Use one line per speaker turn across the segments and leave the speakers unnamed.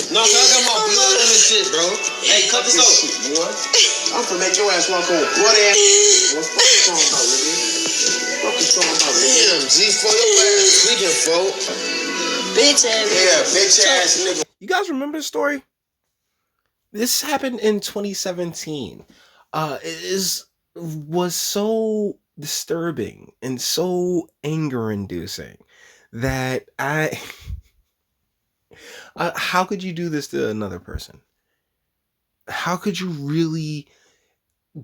No, I got my blood on this shit, bro. Hey, cut this off. Boy. I'm gonna make your ass walk on butt ass. What the fuck you talking about, nigga? What you talking about, nigga? Damn, G4, your ass tweaking, folks.
Bitch ass.
Yeah, bitch ass nigga.
You guys remember the story? This happened in 2017. Was so disturbing and so anger-inducing that how could you do this to another person? How could you really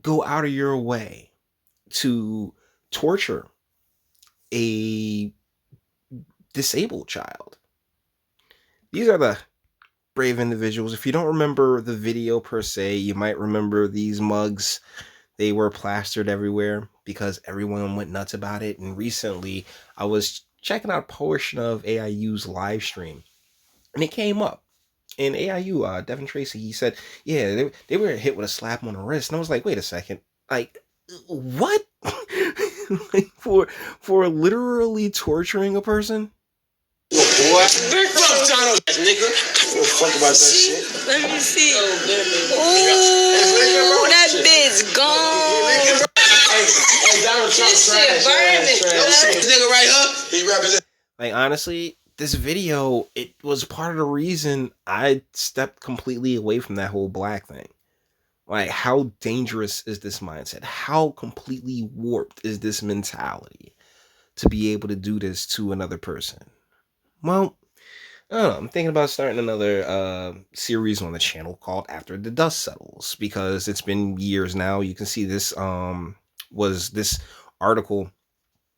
go out of your way to torture a disabled child? These are the brave individuals. If you don't remember the video per se, you might remember these mugs. They were plastered everywhere because everyone went nuts about it. And recently, I was checking out a portion of AIU's live stream, and it came up. And AIU, Devin Tracy, he said, yeah, they were hit with a slap on the wrist. And I was like, wait a second. Like, what? Like, for literally torturing a person?
Boy, fuck Donald, nigga. Don't fuck about that shit.
Let me see. Ooh, that bitch gone.
Hey, Donald Trump trash. This nigga right here, he represents.
Like, honestly, this video, it was part of the reason I stepped completely away from that whole black thing. Like, how dangerous is this mindset? How completely warped is this mentality to be able to do this to another person? Well, I don't know. I'm thinking about starting another series on the channel called After the Dust Settles, because it's been years now. You can see this was this article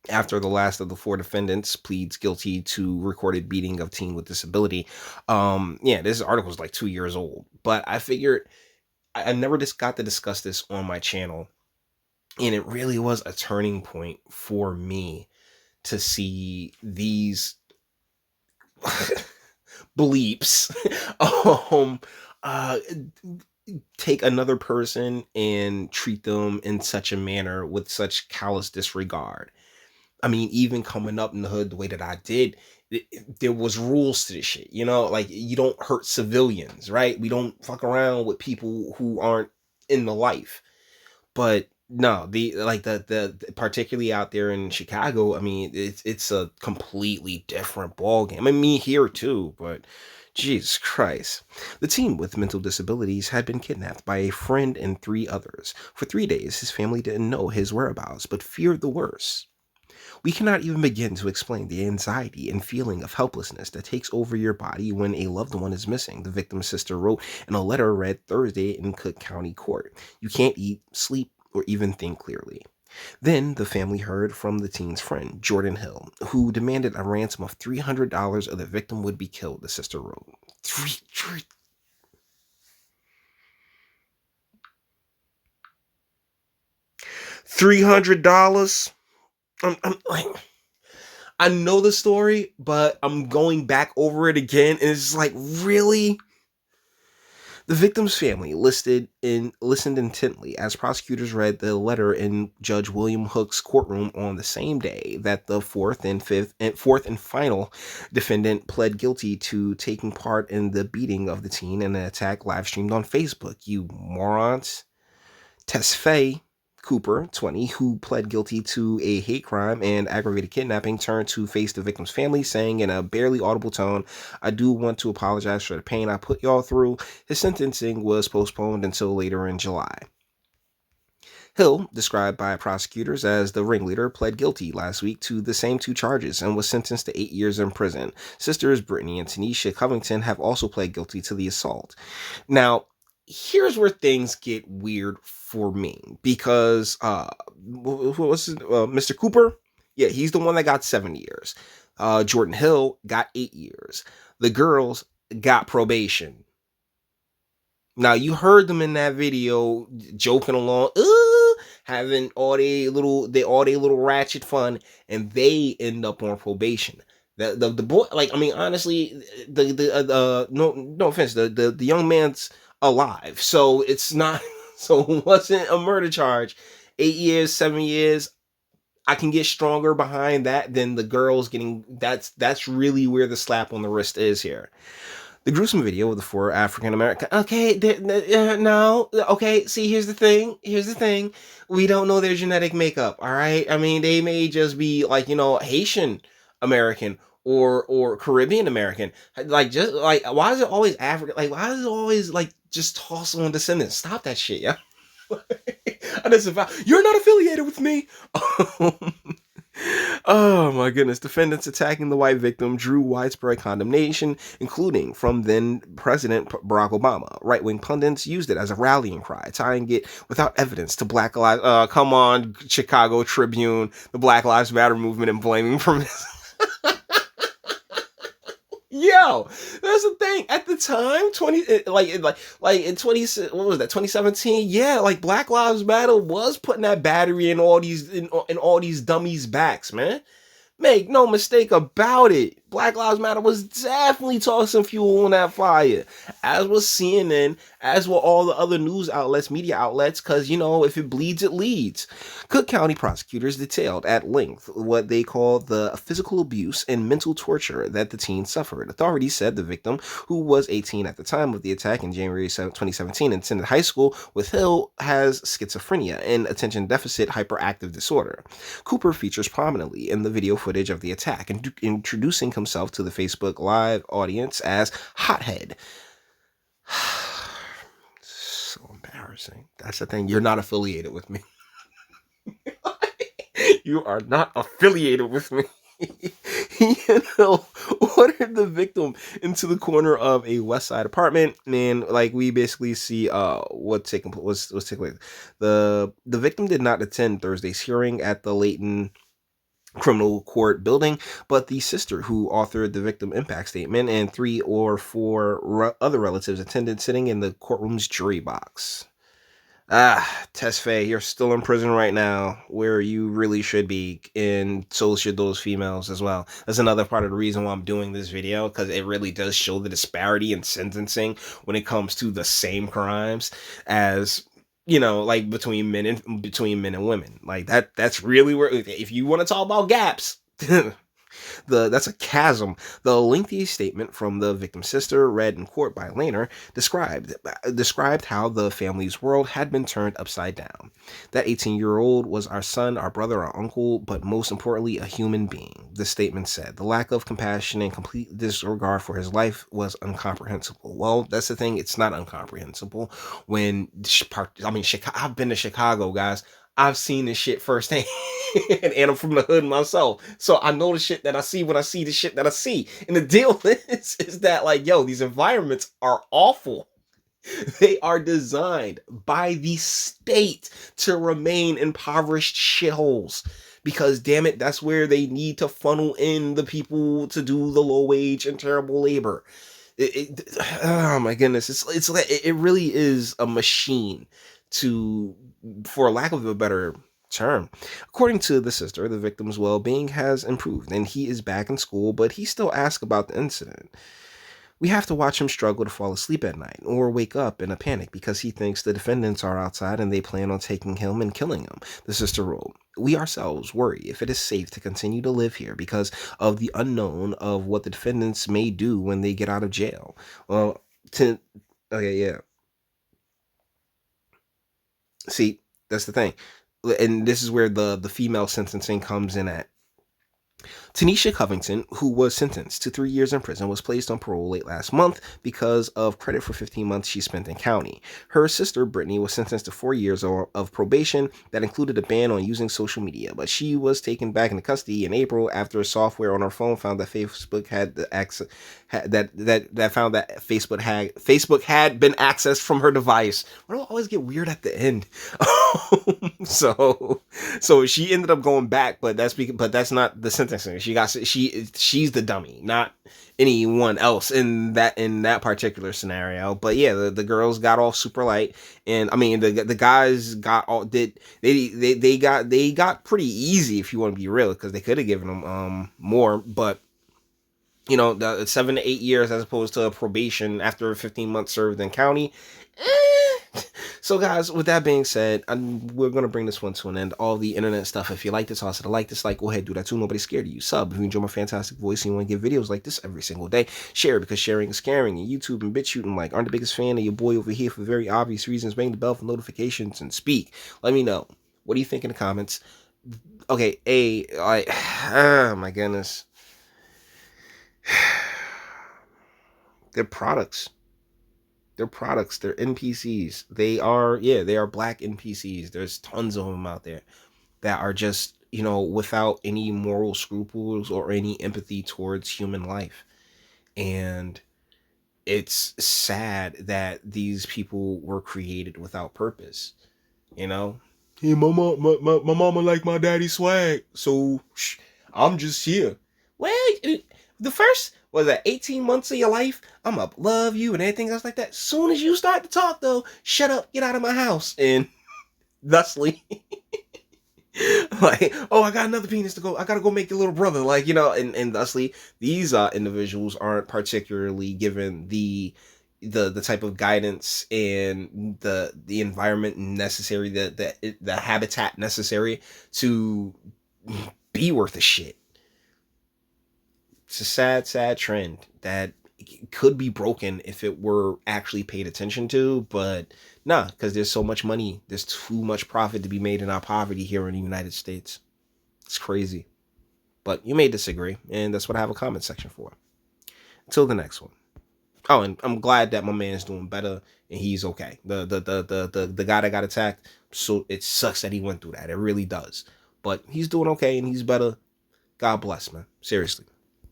after the last of the 4 defendants pleads guilty to recorded beating of teen with disability. Yeah, this article is like 2 years old, but I figured I never just got to discuss this on my channel, and it really was a turning point for me to see these bleeps take another person and treat them in such a manner with such callous disregard. I mean, even coming up in the hood the way that I did, there was rules to this shit, you know, like you don't hurt civilians, right? We don't fuck around with people who aren't in the life. But no, the particularly out there in Chicago, I mean, it's a completely different ballgame. I mean, here too, but Jesus Christ. The teen with mental disabilities had been kidnapped by a friend and 3 others. For 3 days, his family didn't know his whereabouts, but feared the worst. We cannot even begin to explain the anxiety and feeling of helplessness that takes over your body when a loved one is missing, the victim's sister wrote in a letter read Thursday in Cook County Court. You can't eat, sleep, or even think clearly. Then the family heard from the teen's friend, Jordan Hill, who demanded a ransom of $300 or the victim would be killed, the sister wrote. $300? I'm like, I know the story, but I'm going back over it again, and it's like, really? The victim's family listened intently as prosecutors read the letter in Judge William Hook's courtroom on the same day that the fourth and final defendant pled guilty to taking part in the beating of the teen in an attack live streamed on Facebook. You morons. Tesfaye Cooper, 20, who pled guilty to a hate crime and aggravated kidnapping, turned to face the victim's family, saying in a barely audible tone, "I do want to apologize for the pain I put y'all through." His sentencing was postponed until later in July. Hill, described by prosecutors as the ringleader, pled guilty last week to the same 2 charges and was sentenced to 8 years in prison. Sisters Brittany and Tanisha Covington have also pled guilty to the assault. Now, here's where things get weird for me, because Mr. Cooper, yeah, he's the one that got 7 years. Jordan Hill got 8 years. The girls got probation. Now, you heard them in that video joking along, having all they little ratchet fun, and they end up on probation. The boy, like, I mean, honestly, no offense, the young man's alive, so it's not, so it wasn't a murder charge. 8 years, 7 years, I can get stronger behind that than the girls getting. That's really where the slap on the wrist is here. The gruesome video of the 4 African American. Okay, no. Okay, see, here's the thing. We don't know their genetic makeup. All right. I mean, they may just be like, Haitian American or Caribbean American. Like, just like, why is it always African? Like, why is it always like just toss on descendants? Stop that shit, yeah. You're not affiliated with me. Oh my goodness. Defendants attacking the white victim drew widespread condemnation, including from then President Barack Obama. Right-wing pundits used it as a rallying cry, tying it without evidence to Black Lives. Come on, Chicago Tribune, the Black Lives Matter movement, and blaming from this. Yo, that's the thing. At the time, in 2017? Yeah, like Black Lives Matter was putting that battery in all these dummies' backs, man. Make no mistake about it. Black Lives Matter was definitely tossing fuel on that fire. As was CNN, as were all the other news outlets, media outlets, because, if it bleeds, it leads. Cook County prosecutors detailed at length what they called the physical abuse and mental torture that the teen suffered. Authorities said the victim, who was 18 at the time of the attack in January 2017 and attended high school with Hill, has schizophrenia and attention deficit hyperactive disorder. Cooper features prominently in the video footage of the attack, introducing himself to the Facebook Live audience as Hothead. So embarrassing. That's the thing. You're not affiliated with me. You are not affiliated with me. He ordered the victim into the corner of a West Side apartment, and we basically see what's taking place. The victim did not attend Thursday's hearing at the Layton criminal court building, but the sister who authored the victim impact statement and 3 or 4 other relatives attended, sitting in the courtroom's jury box. Tesfaye, you're still in prison right now, where you really should be, and so should those females as well. That's another part of the reason why I'm doing this video, because it really does show the disparity in sentencing when it comes to the same crimes as between men and women. Like that's really where, if you want to talk about gaps, that's a chasm. The lengthy statement from the victim's sister, read in court by Lehner, described how the family's world had been turned upside down. That 18-year-old was our son, our brother, our uncle, but most importantly, a human being. The statement said the lack of compassion and complete disregard for his life was incomprehensible. Well, that's the thing. It's not incomprehensible when, I've been to Chicago, guys. I've seen this shit firsthand. And I'm from the hood myself. So I know the shit that I see when I see the shit that I see. And the deal is that, these environments are awful. They are designed by the state to remain impoverished shitholes. Because, damn it, that's where they need to funnel in the people to do the low wage and terrible labor. Oh my goodness. It's like, it really is a machine for lack of a better term. According to the sister, the victim's well-being has improved and he is back in school, but he still asks about the incident. We have to watch him struggle to fall asleep at night or wake up in a panic because he thinks the defendants are outside and they plan on taking him and killing him, the sister wrote. We ourselves worry if it is safe to continue to live here because of the unknown of what the defendants may do when they get out of jail. Well, see, that's the thing. And this is where the female sentencing comes in at. Tanisha Covington, who was sentenced to 3 years in prison, was placed on parole late last month because of credit for 15 months she spent in county. Her sister, Brittany, was sentenced to 4 years of probation that included a ban on using social media, but she was taken back into custody in April after software on her phone found that Facebook had the access found that Facebook had been accessed from her device. Why do I always get weird at the end? So she ended up going back, but that's not the sentencing. She's the dummy, not anyone else in that particular scenario. But yeah, the girls got off super light, and I mean the guys got they got pretty easy, if you want to be real, because they could have given them more, but the 7 to 8 years as opposed to probation after 15 months served in county. So, guys, with that being said, we're going to bring this one to an end. All the internet stuff. If you like this, toss it a like, dislike, go ahead, do that too. Nobody's scared of you. Sub if you enjoy my fantastic voice and you want to get videos like this every single day. Share because sharing is caring. And YouTube and BitChute and like aren't the biggest fan of your boy over here for very obvious reasons. Ring the bell for notifications and speak. Let me know. What do you think in the comments? Okay, oh my goodness. They're products. They're products. They're NPCs. They are black NPCs. There's tons of them out there that are just, without any moral scruples or any empathy towards human life. And it's sad that these people were created without purpose. Hey, my mama like my daddy swag, so I'm just here. Well, the first 18 months of your life, I'm gonna love you and everything else like that. Soon as you start to talk, though, shut up, get out of my house, and thusly, like, oh, I got another penis to go. I gotta go make your little brother, and thusly, these individuals aren't particularly given the type of guidance and the environment necessary, the habitat necessary to be worth a shit. It's a sad trend that could be broken if it were actually paid attention to, but nah, because there's so much money, there's too much profit to be made in our poverty here in the United States. It's crazy. But you may disagree, and that's what I have a comment section for. Until the next one. Oh, and I'm glad that my man's doing better and he's okay. The guy that got attacked, so it sucks that he went through that. It really does. But he's doing okay and he's better. God bless, man. Seriously.